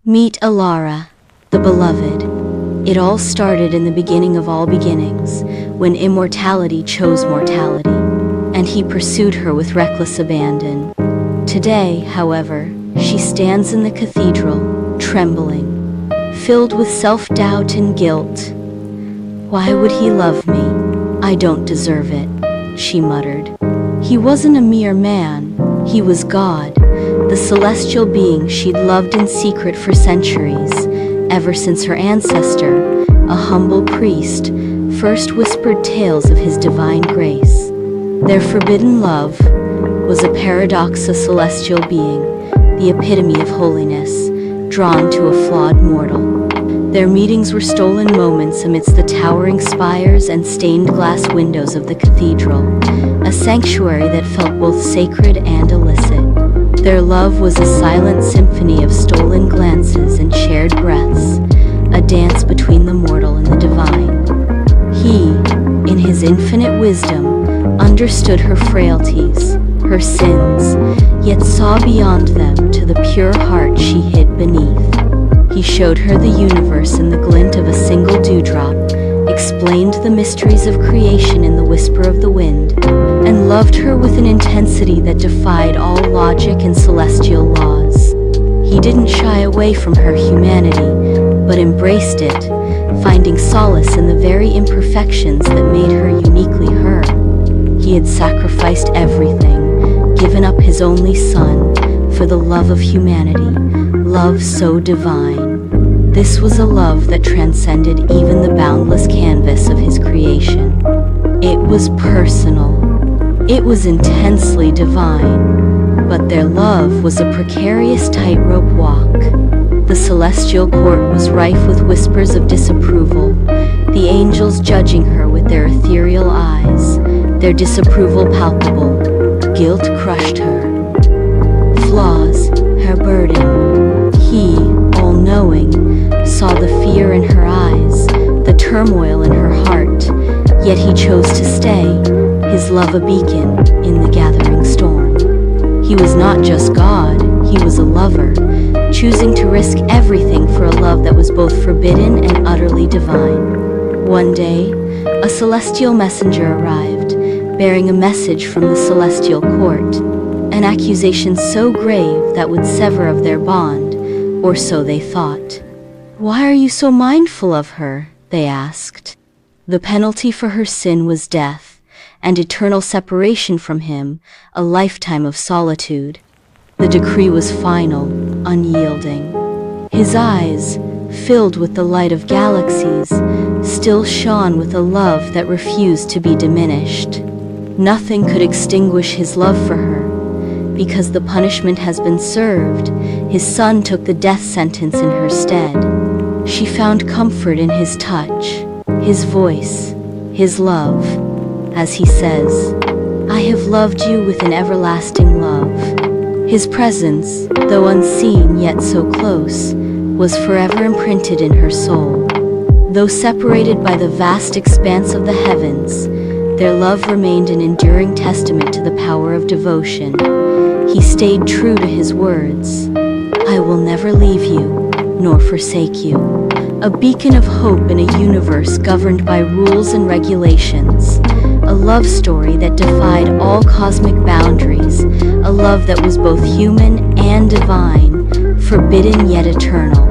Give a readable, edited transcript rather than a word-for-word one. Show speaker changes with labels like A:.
A: Meet Alara, the beloved. It all started in the beginning of all beginnings, when immortality chose mortality, and he pursued her with reckless abandon. Today, however, she stands in the cathedral, trembling, filled with self-doubt and guilt. "Why would he love me? I don't deserve it," she muttered. He wasn't a mere man, he was God, the celestial being she'd loved in secret for centuries, ever since her ancestor, a humble priest, first whispered tales of his divine grace. Their forbidden love was a paradox, a celestial being, the epitome of holiness, drawn to a flawed mortal. Their meetings were stolen moments amidst the towering spires and stained glass windows of the cathedral, a sanctuary that felt both sacred and illicit. Their love was a silent symphony of stolen glances and shared breaths, a dance between the mortal and the divine. He, in his infinite wisdom, understood her frailties, her sins, yet saw beyond them to the pure heart she hid beneath. He showed her the universe in the glint of a single dewdrop, explained the mysteries of creation in the whisper of the wind, and loved her with an intensity that defied all logic and celestial laws. He didn't shy away from her humanity, but embraced it, finding solace in the very imperfections that made her uniquely her. He had sacrificed everything, given up his only son, for the love of humanity, love so divine. This was a love that transcended even the boundless canvas of his creation. It was personal. It was intensely divine. But their love was a precarious tightrope walk. The celestial court was rife with whispers of disapproval, the angels judging her with their ethereal eyes, their disapproval palpable. Guilt crushed her. Flaws, her burden. He, all-knowing, saw the fear in her eyes, the turmoil in her heart, yet he chose to stay, his love a beacon in the gathering storm. He was not just God, he was a lover, choosing to risk everything for a love that was both forbidden and utterly divine. One day, a celestial messenger arrived, bearing a message from the celestial court, an accusation so grave that would sever of their bond, or so they thought. "Why are you so mindful of her?" they asked. The penalty for her sin was death, and eternal separation from him, a lifetime of solitude. The decree was final, unyielding. His eyes, filled with the light of galaxies, still shone with a love that refused to be diminished. Nothing could extinguish his love for her. Because the punishment has been served, his son took the death sentence in her stead. She found comfort in his touch, his voice, his love. As he says, "I have loved you with an everlasting love." His presence, though unseen yet so close, was forever imprinted in her soul. Though separated by the vast expanse of the heavens, their love remained an enduring testament to the power of devotion. He stayed true to his words, "I will never leave you, nor forsake you." A beacon of hope in a universe governed by rules and regulations. A love story that defied all cosmic boundaries. A love that was both human and divine, forbidden yet eternal.